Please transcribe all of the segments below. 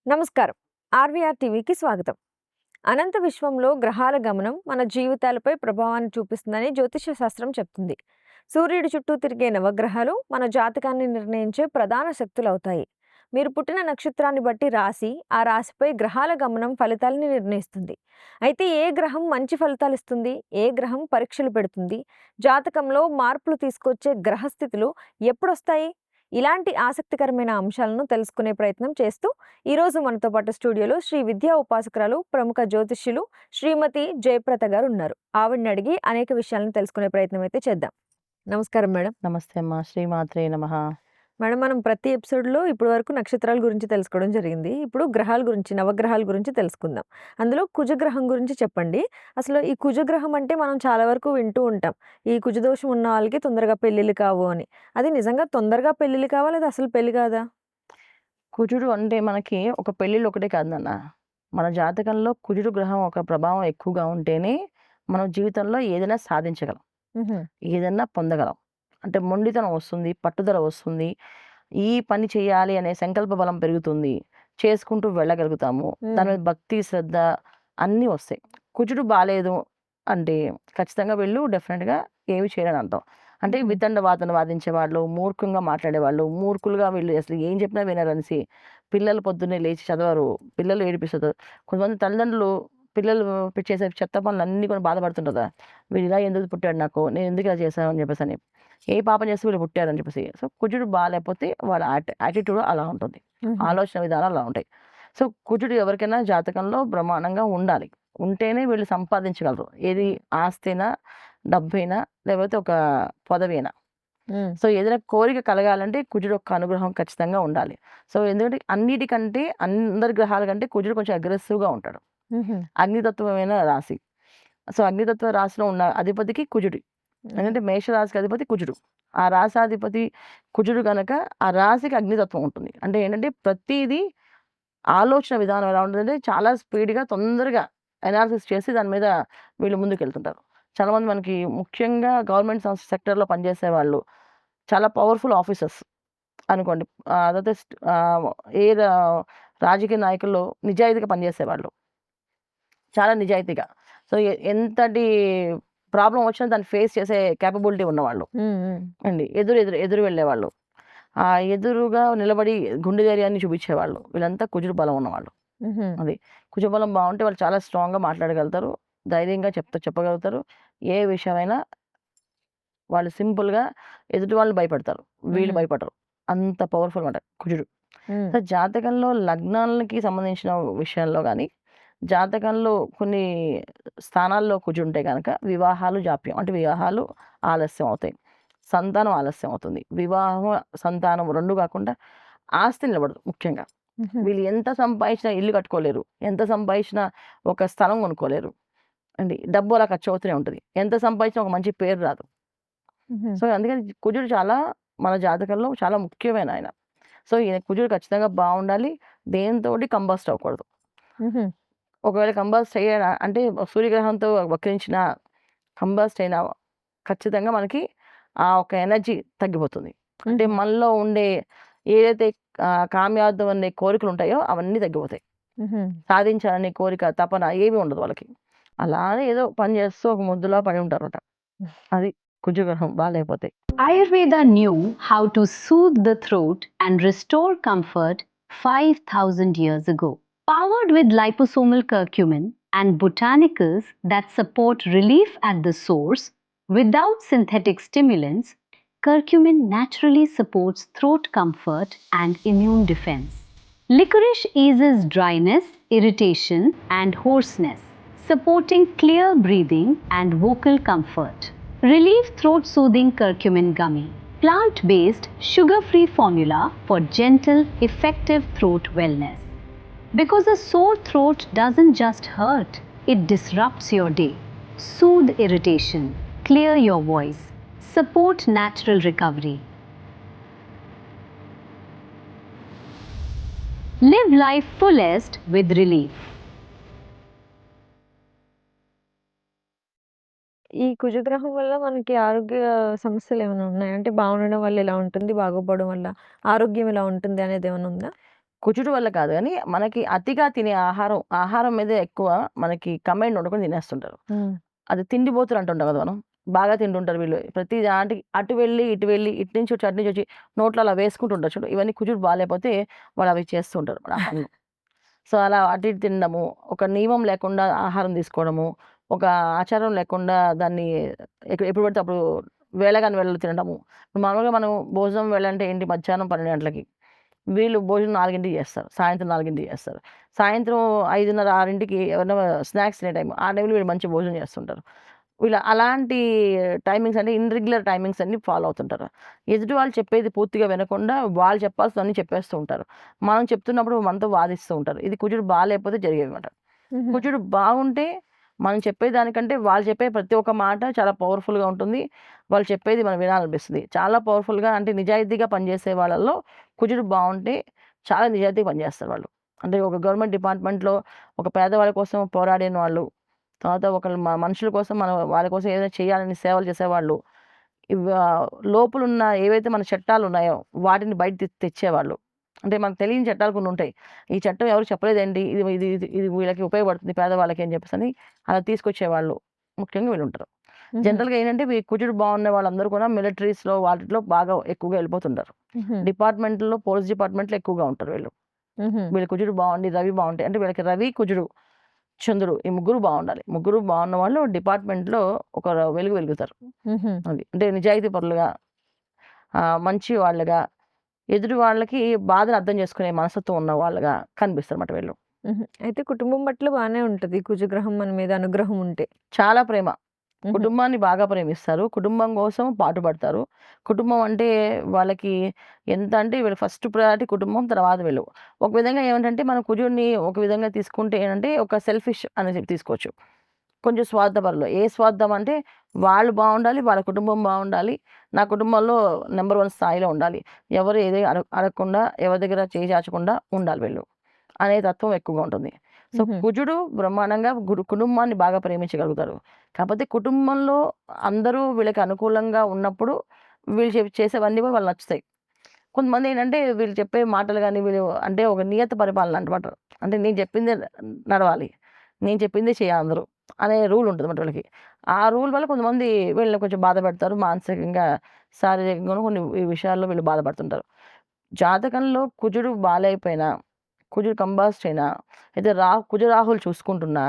నమస్కారం. ఆర్వీఆర్ టీవీకి స్వాగతం. అనంత విశ్వంలో గ్రహాల గమనం మన జీవితాలపై ప్రభావాన్ని చూపిస్తుందని జ్యోతిష్య శాస్త్రం చెప్తుంది. సూర్యుడి చుట్టూ తిరిగే నవగ్రహాలు మన జాతకాన్ని నిర్ణయించే ప్రధాన శక్తులవుతాయి. మీరు పుట్టిన నక్షత్రాన్ని బట్టి రాశి, ఆ రాశిపై గ్రహాల గమనం ఫలితాలని నిర్ణయిస్తుంది. అయితే ఏ గ్రహం మంచి ఫలితాలు ఇస్తుంది, ఏ గ్రహం పరీక్షలు పెడుతుంది, జాతకంలో మార్పులు తీసుకొచ్చే గ్రహస్థితులు ఎప్పుడొస్తాయి? ఇలాంటి ఆసక్తికరమైన అంశాలను తెలుసుకునే ప్రయత్నం చేస్తూ ఈరోజు మనతో పాటు స్టూడియోలో శ్రీ విద్యా ఉపాసకురాలు, ప్రముఖ జ్యోతిష్యులు శ్రీమతి జయప్రద గారు ఉన్నారు. ఆవిడని అడిగి అనేక విషయాలను తెలుసుకునే ప్రయత్నం అయితే చేద్దాం. నమస్కారం మేడం. నమస్తే అమ్మా. శ్రీమాత్రే నమః. మేడం, మనం ప్రతి ఎపిసోడ్లో ఇప్పటి వరకు నక్షత్రాల గురించి తెలుసుకోవడం జరిగింది. ఇప్పుడు గ్రహాల గురించి, నవగ్రహాల గురించి తెలుసుకుందాం. అందులో కుజగ్రహం గురించి చెప్పండి. అసలు ఈ కుజగ్రహం అంటే మనం చాలా వరకు వింటూ ఉంటాం. ఈ కుజదోషం ఉన్న వాళ్ళకి తొందరగా పెళ్ళిళ్ళు కావు అని. అది నిజంగా తొందరగా పెళ్ళిళ్ళు కావా, లేదా అసలు పెళ్లి కాదా? కుజుడు అంటే మనకి ఒక పెళ్ళిళ్ళు ఒకటే కాదు నాన్న. మన జాతకంలో కుజుడు గ్రహం ఒక ప్రభావం ఎక్కువగా ఉంటేనే మనం జీవితంలో ఏదైనా సాధించగలం. హుహు. ఏదన్నా పొందగలం. అంటే మొండితనం వస్తుంది, పట్టుదల వస్తుంది. ఈ పని చేయాలి అనే సంకల్ప బలం పెరుగుతుంది. చేసుకుంటూ వెళ్ళగలుగుతాము. దాని మీద భక్తి, శ్రద్ధ అన్నీ వస్తాయి. కుజుడు బాలేదు అంటే ఖచ్చితంగా వీళ్ళు డెఫినెట్‌గా ఏమి చేయరని అర్థం. అంటే హుహు. వితండవాదన వాదించేవాళ్ళు, మూర్ఖంగా మాట్లాడేవాళ్ళు, మూర్ఖులుగా వీళ్ళు అసలు ఏం చెప్పినా వినరనేసి పిల్లలు పొద్దున్నే లేచి చదవరు. పిల్లలు ఏడిపిస్తారు. కొంతమంది తల్లిదండ్రులు పిల్లలు చేసే చెత్త పనులన్నీ కూడా బాధపడుతుంటారు. వీడు ఇలా ఎందుకు పుట్టాడు నాకు? నేను ఎందుకు ఇలా చేశాను అని చెప్పేసని. ఏ పాపం చేస్తే వీళ్ళు పుట్టారని చెప్పేసి. సో, కుజుడు బాలేకపోతే వాళ్ళ యాటిట్యూడ్ అలా ఉంటుంది. హుహు. ఆలోచన విధానాలు అలా ఉంటాయి. సో, కుజుడు ఎవరికైనా జాతకంలో బ్రహ్మాండంగా ఉండాలి. ఉంటేనే వీళ్ళు సంపాదించగలరు. ఏది ఆస్తైనా, డబ్బైనా, లేకపోతే ఒక పదవైనా. హ్మ్. సో, ఏదైనా కోరిక కలగాలంటే కుజుడు యొక్క అనుగ్రహం ఖచ్చితంగా ఉండాలి. సో, ఎందుకంటే అన్నిటికంటే అందరి గ్రహాల కంటే కుజుడు కొంచెం అగ్రెసివ్‌గా ఉంటాడు. హుహు. అగ్నితత్వమైన రాశి. సో, అగ్నితత్వ రాశిలో ఉన్న అధిపతికి కుజుడు. హుహు. ఎందుకంటే మేషరాశికి అధిపతి కుజుడు. ఆ రాశాధిపతి కుజుడు గనక ఆ రాశికి అగ్నితత్వం ఉంటుంది. అంటే ఏంటంటే ప్రతీదీ ఆలోచన విధానం ఎలా ఉంటదంటే చాలా స్పీడ్‌గా తొందరగా అనాలిసిస్ చేసి దాని మీద వీళ్ళు ముందుకెళ్తుంటారు. చాలామంది మనకి ముఖ్యంగా గవర్నమెంట్ సెక్టార్‌లో పనిచేసేవాళ్ళు చాలా పవర్‌ఫుల్ ఆఫీసర్స్ అనుకోండి. అదైతే ఏ రాజకీయ నాయకుల్లో నిజాయితీగా పనిచేసేవాళ్ళు. చాలా నిజాయితీగా. సో, ఎంతటి ప్రాబ్లమ్ వచ్చినా దాన్ని ఫేస్ చేసే కేపబిలిటీ ఉన్నవాళ్ళు హ్మ్. హ్మ్. అండి. ఎదురు వెళ్ళేవాళ్ళు. ఎదురుగా నిలబడి గుండె ధైర్యాన్ని చూపించేవాళ్ళు. వీళ్ళంతా కుజుడు బలం ఉన్నవాళ్ళు. హుహు. అది. కుజ బలం బావుంటే వాళ్ళు చాలా స్ట్రాంగ్‌గా మాట్లాడగలుగుతారు. ధైర్యంగా చెప్పగలుగుతారు. ఏ విషయమైనా వాళ్ళు సింపుల్‌గా ఎదుటి వాళ్ళు భయపడతారు. వీళ్ళు హుహు. భయపడరు. అంత పవర్‌ఫుల్ మాట కుజుడు. హ్మ్. సో, జాతకంలో లగ్నాలకి సంబంధించిన విషయంలో గాని, జాతకంలో కొన్ని స్థానాల్లో కుజుంటే గనక వివాహాలు జాప్యం. అంటే వివాహాలు ఆలస్యం అవుతాయి. సంతానం ఆలస్యం అవుతుంది. వివాహం, సంతానం 2 గాకుండా ఆస్తి నిలబడదు ముఖ్యంగా. హుహు. వీళ్ళు ఎంత సంపాదించినా ఇల్లు కట్టుకోలేరు. ఎంత సంపాదించినా ఒక స్థలం కొనుక్కోలేరు. అండి. డబ్బు అలా ఖర్చవుతూనే ఉంటది. ఎంత సంపాదించినా ఒక మంచి పేరు రాదు. హుహు. సో, అందుకని కుజుడు చాలా మన జాతకంలో చాలా ముఖ్యమైన ఆయన. సో, ఈయన కుజుడు ఖచ్చితంగా బావుండాలి. దేనితోటి కంబస్ట్ అవ్వకూడదు. హుహు. ఒకవేళ కంబస్ట్ అయ్యాడా అంటే సూర్యగ్రహంతో వక్రించినా, కంబస్ట్ అయినా ఖచ్చితంగా మనకి ఆ ఒక ఎనర్జీ తగ్గిపోతుంది. అంటే హుహు. మనలో ఉండే ఏదైతే కామ్యార్థం అనే కోరికలుంటాయో అవన్నీ తగ్గిపోతాయి. హుహు. సాధించాలనే కోరిక, తపన ఏమీ ఉండదు వాళ్ళకి. అలానే ఏదో పని చేస్తూ ఒక ముద్దులా పడి ఉంటారట. అది కుజగ్రహం బాలేకపోతే. Ayurveda knew how to soothe the throat and restore comfort 5,000 years ago. Powered with liposomal curcumin and botanicals that support relief at the source without synthetic stimulants, curcumin naturally supports throat comfort and immune defense. Licorice eases dryness, irritation, and hoarseness, supporting clear breathing and vocal comfort. Relief throat soothing curcumin gummy. Plant based, sugar free formula for gentle, effective throat wellness. Because a sore throat doesn't just hurt, it disrupts your day. Soothe irritation, clear your voice, support natural recovery. Live life fullest with relief. ఈ కుజగ్రహం వల్ల మనకి ఆరోగ్య సమస్యలేమైనా ఉన్నాయా? అంటే బాగుండడం వల్ల ఇలా ఉంటుంది, బాగోకపోవడం వల్ల ఆరోగ్యం ఇలా ఉంటుంది అనేదేమన్నా ఉందా? కుజుడు వల్ల కాదు గానీ, మనకి అతిగా తినే ఆహారం మీదే ఎక్కువ మనకి కమాండ్ ఉండకుండా తినేస్తుంటారు. అది తిండిబోతులు అంటుంటాం కదా మనం. బాగా తింటుంటారు వీళ్ళు. ప్రతి దాంటికి అటు వెళ్ళి, ఇటు వెళ్ళి, ఇటు నుంచి వచ్చి, అటు నుంచి వచ్చి నోట్లో అలా వేసుకుంటూ ఉంటారు చూడు. ఇవన్నీ కుజుడు బాలేపోతే వాళ్ళు అవి చేస్తూ ఉంటారు ఆ పనులు. సో, అలా అటు ఇటు తినడము, ఒక నియమం లేకుండా ఆహారం తీసుకోవడము, ఒక ఆచారం లేకుండా దాన్ని ఎప్పుడు పడితే అప్పుడు వేళగాని వేళలో తినడము. ఇప్పుడు మామూలుగా మనం భోజనం వేళ అంటే ఏంటి మధ్యాహ్నం 12 గంటలకి. వీళ్ళు భోజనం 4కి చేస్తారు. సాయంత్రం 4కి చేస్తారు. సాయంత్రం 5:30, 6కి ఎవరైనా స్నాక్స్ తినే టైం. ఆ టైంలో వీళ్ళు మంచి భోజనం చేస్తుంటారు. వీళ్ళు అలాంటి టైమింగ్స్ అంటే ఇర్రెగ్యులర్ టైమింగ్స్ అన్నీ ఫాలో అవుతుంటారు. ఎదుటి వాళ్ళు చెప్పేది పూర్తిగా వినకుండా వాళ్ళు చెప్పాల్సినవన్నీ చెప్పేస్తూ ఉంటారు. మనం చెప్తున్నప్పుడు మనతో వాదిస్తూ ఉంటారు. ఇది కుజుడు బాలేకపోతే జరిగేదన్నమాట. కుజుడు బాగుంటే మనం చెప్పేదానికంటే వాళ్ళు చెప్పే ప్రతి ఒక్క మాట చాలా పవర్‌ఫుల్‌గా ఉంటుంది. వాళ్ళు చెప్పేది మనం వినాలనిపిస్తది. చాలా పవర్‌ఫుల్‌గా అంటే నిజాయితీగా పనిచేసే వాళ్ళలో కుజుడు బావుంటే చాలా నిజాయితీగా పనిచేస్తారు వాళ్ళు. అంటే ఒక గవర్నమెంట్ డిపార్ట్‌మెంట్‌లో ఒక పేదవాళ్ళ కోసం పోరాడిన వాళ్ళు, తర్వాత ఒకళ్ళు మనుషుల కోసం మనం వాళ్ళ కోసం ఏదైనా చేయాలని సేవలు చేసేవాళ్ళు. లోపలున్న ఏవైతే మన చట్టాలున్నాయో వాటిని బయట తెచ్చేవాళ్ళు. అంటే మనకు తెలియని చట్టాలు కొన్నుంటాయి. ఈ చట్టం ఎవరు చెప్పలేదేంటి? ఇది ఇది ఇది ఇది వీళ్ళకి ఉపయోగపడుతుంది పేదవాళ్ళకి అని చెప్పేసని అలా తీసుకొచ్చేవాళ్ళు ముఖ్యంగా వీళ్ళుంటారు. జనరల్‌గా ఏంటంటే కుజుడు బాగున్న వాళ్ళందరూ కూడా మిలిటరీస్‌లో వాటిలో బాగా ఎక్కువగా వెళ్ళిపోతుంటారు. డిపార్ట్మెంట్‌లో పోలీస్ డిపార్ట్మెంట్‌లో ఎక్కువగా ఉంటారు వీళ్ళు. వీళ్ళ కుజుడు బాగుండి, రవి బాగుంటాయి. అంటే వీళ్ళకి రవి, కుజుడు, చంద్రుడు ఈ ముగ్గురు బాగుండాలి. ముగ్గురు బాగున్న వాళ్ళు డిపార్ట్మెంట్‌లో ఒక వెలుగుతారు. అది. అంటే నిజాయితీ పరులుగా, మంచి వాళ్ళుగా, ఎదుటి వాళ్ళకి బాధను అర్థం చేసుకునే మనస్తత్వం ఉన్న వాళ్ళుగా కనిపిస్తారన్నమాట వీళ్ళు. అయితే కుటుంబం పట్ల బానే ఉంటది. కుజగ్రహం మన మీద అనుగ్రహం ఉంటే. చాలా ప్రేమ. కుటుంబాన్ని బాగా ప్రేమిస్తారు. కుటుంబం కోసం పాటుపడతారు. కుటుంబం అంటే వాళ్ళకి ఎంత అంటే వీళ్ళ ఫస్ట్ ప్రయారిటీ కుటుంబం, తర్వాత వీళ్ళు. ఒక విధంగా ఏమిటంటే మనం కుజుడిని ఒక విధంగా తీసుకుంటే ఏంటంటే ఒక సెల్ఫిష్ అని చెప్పి తీసుకోవచ్చు. కొంచెం స్వార్థపరులు. ఏ స్వార్థం అంటే వాళ్ళు బావుండాలి, వాళ్ళ కుటుంబం బావుండాలి. నా కుటుంబంలో నంబర్ 1 స్థాయిలో ఉండాలి. ఎవరు ఏది అడగకుండా, ఎవరి దగ్గర చేయి చాచకుండా ఉండాలి వీళ్ళు. అనే తత్వం ఎక్కువగా ఉంటుంది. సో, కుజుడు బ్రహ్మాండంగా కుటుంబాన్ని బాగా ప్రేమించగలుగుతారు. కాపోతే కుటుంబంలో అందరూ వీళ్ళకి అనుకూలంగా ఉన్నప్పుడు వీళ్ళు చేసేవన్నీ కూడా వాళ్ళకి నచ్చుతాయి. కొంతమందేంటంటే వీళ్ళు చెప్పే మాటలు గాని, వీళ్ళు అంటే ఒక నియత పరిపాలన అనమాట. అంటే నేను చెప్పిందే నడవాలి. నేను చెప్పిందే చేయాలి అందరూ అనే రూల్ ఉంటదన్నమాట వీళ్ళకి. ఆ రూల్ వల్ల కొంతమంది వీళ్ళని కొంచెం బాధపెడతారు. మానసికంగా, శారీరకంగాను కొన్ని విషయాల్లో వీళ్ళు బాధపడుతుంటారు. జాతకంలో కుజుడు బాలేకపోయినా, కుజుడు కంబాస్ట్ అయినా, అయితే కుజ రాహులు చూసుకుంటున్నా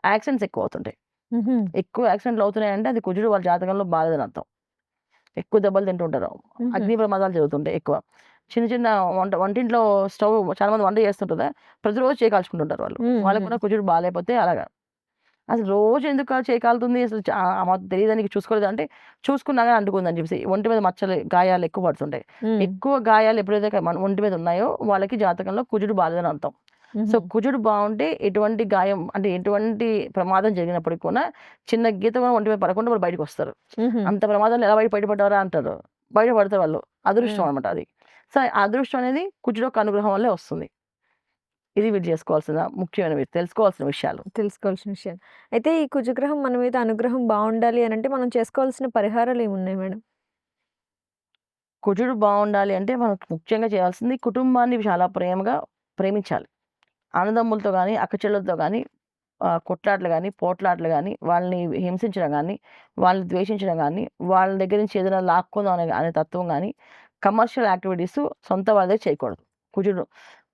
యాక్సిడెంట్స్ ఎక్కువవుతుంటాయి. ఎక్కువ యాక్సిడెంట్లు అవుతున్నాయంటే అది కుజుడు వాళ్ళ జాతకంలో బాలేదని అర్థం. ఎక్కువ దెబ్బలు తింటుంటారు. అగ్ని ప్రమాదాలు జరుగుతుంటాయి ఎక్కువ. చిన్న చిన్న వంటింట్లో స్టవ్ చాలా మంది వంట చేస్తుంటారు. ప్రతిరోజు చేయి కాల్చుకుంటుంటారు వాళ్ళు. వాళ్ళకి కూడా కుజుడు బాలేకపోతే అలాగా. అసలు రోజు ఎందుకు చేయి కాలుతుంది అసలు మాకు తెలీదా నీకు చూసుకోలేదా అంటే, చూసుకున్నా గాని అంటుకుందని చెప్పేసి. ఒంటి మీద మచ్చలు, గాయాలు ఎక్కువ పడుతుంటాయి. ఎక్కువ గాయాలు ఎప్పుడైతే మన ఒంటి మీద ఉన్నాయో వాళ్ళకి జాతకంలో కుజుడు బాలేదని అర్థం. సో, కుజుడు బావుంటే ఎటువంటి గాయం అంటే ఎటువంటి ప్రమాదం జరిగినప్పటికి కూడా చిన్న గీత కూడా ఒంటి మీద పడకుండా వాళ్ళు బయటకొస్తారు. అంత ప్రమాదంలో ఎలా బయటపడ్డారా అంటారు. బయటపడతారు వాళ్ళు. అదృష్టం అనమాట అది. సో, అదృష్టం అనేది కుజుడు యొక్క అనుగ్రహం వల్లే వస్తుంది. ఇది వీళ్ళు చేసుకోవాల్సిన ముఖ్యమైనవి తెలుసుకోవాల్సిన విషయాలు. తెలుసుకోవాల్సిన విషయాలు. అయితే ఈ కుజగ్రహం మన మీద అనుగ్రహం బావుండాలి అనంటే మనం చేసుకోవాల్సిన పరిహారాలు ఏమున్నాయి మేడం? కుజుడు బావుండాలి అంటే మనం ముఖ్యంగా చేయాల్సింది కుటుంబాన్ని చాలా ప్రేమగా ప్రేమించాలి. అన్నదమ్ములతో గాని, అక్కచెల్లెలతో గాని కొట్లాటలు గాని, పోట్లాటలు గాని, వాళ్ళని హింసించడం గాని, వాళ్ళని ద్వేషించడం గాని, వాళ్ళ దగ్గర నుంచి ఏదైనా లాక్కుందాం అనే తత్వం గాని, కమర్షియల్ యాక్టివిటీస్ సొంత వాళ్ళ దగ్గర చేయకూడదు.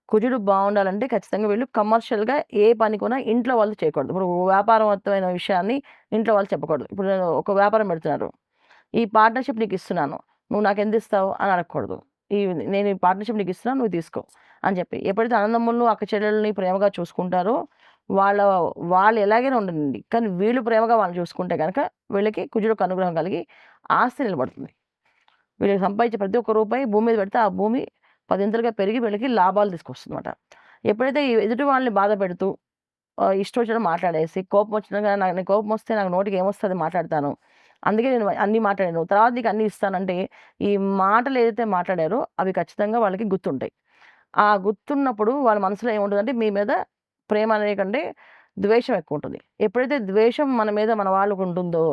కుజుడు బావుండాలంటే ఖచ్చితంగా వీళ్ళు కమర్షియల్‌గా ఏ పని కూడా ఇంట్లో వాళ్ళు చేయకూడదు. ఇప్పుడు వ్యాపారవంతమైన విషయాన్ని ఇంట్లో వాళ్ళు చెప్పకూడదు. ఇప్పుడు నేను ఒక వ్యాపారం పెడుతున్నారు. ఈ పార్ట్నర్‌షిప్ నీకిస్తున్నాను. నువ్వు నాకెంతిస్తావు అని అడగకూడదు. నేను ఈ పార్ట్నర్‌షిప్ నీకిస్తున్నాను నువ్వు తీసుకో అని చెప్పి. ఎప్పుడైతే అన్నదమ్ములు, అక్కచెల్లెల్ని ప్రేమగా చూసుకుంటారో వాళ్ళు ఎలాగైనా ఉండనియండి. కానీ వీళ్ళు ప్రేమగా వాళ్ళని చూసుకుంటే గనక వీళ్ళకి కుజుడు అనుగ్రహం కలిగి ఆస్తి నిలబడుతుంది. వీళ్ళకి సంపాదించే ప్రతి ఒక్క రూపాయి భూమి మీద పెడితే ఆ భూమి పదింతలుగా పెరిగి వీళ్ళకి లాభాలు తీసుకొస్తుందన్నమాట. ఎప్పుడైతే ఈ ఎదుటి వాళ్ళని బాధపెడుతూ ఇష్టం వచ్చినట్టు మాట్లాడేసి కోపం వచ్చినా నాకు కోపం వస్తే నాకు నోటికి ఏమొస్తది మాట్లాడతాను. అందుకే నేను అన్నీ మాట్లాడాను. తర్వాత నీకు అన్నీ ఇస్తానంటే ఈ మాటలు ఏదైతే మాట్లాడారో అవి ఖచ్చితంగా వాళ్ళకి గుర్తుంటాయి. ఆ గుర్తున్నప్పుడు వాళ్ళ మనసులో ఏముంటదంటే మీ మీద ప్రేమ అనే కంటే ద్వేషం ఎక్కువుంటుంది. ఎప్పుడైతే ద్వేషం మన మీద మన వాళ్ళకు ఉంటుందో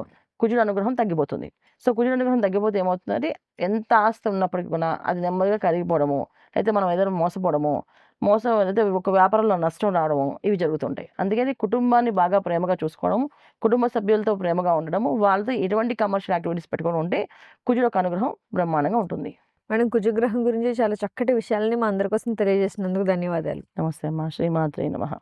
కుజుడు అనుగ్రహం తగ్గిపోతుంది. సో, కుజుడు అనుగ్రహం తగ్గిపోతే ఏమవుతుందంటే ఎంత ఆస్తి ఉన్నప్పటికి కూడా అది నెమ్మదిగా కరిగిపోవడము, లేకపోతే మనం ఏదైనా మోసపోవడము, మోసం అయితే ఒక వ్యాపారంలో నష్టం రావడము ఇవి జరుగుతుంటాయి. అందుకని కుటుంబాన్ని బాగా ప్రేమగా చూసుకోవడం, కుటుంబ సభ్యులతో ప్రేమగా ఉండడము, వాళ్ళతో ఎటువంటి కమర్షియల్ యాక్టివిటీస్ పెట్టుకొని ఉంటే కుజుడు యొక్క అనుగ్రహం బ్రహ్మాండంగా ఉంటుంది. మేడం, కుజగ్రహం గురించి చాలా చక్కటి విషయాలని మా అందరి కోసం తెలియజేసినందుకు ధన్యవాదాలు. నమస్తే అమ్మా. శ్రీమాత్రే నమః.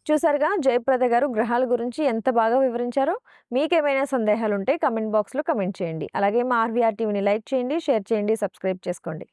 చూసారుగా జయప్రద గారు గ్రహాల గురించి ఎంత బాగా వివరించారో. మీకేమైనా సందేహాలుంటే కామెంట్ బాక్స్‌లో కామెంట్ చేయండి. అలాగే మా ఆర్వీఆర్ టీవీని లైక్ చేయండి, షేర్ చేయండి, సబ్స్క్రైబ్ చేసుకోండి.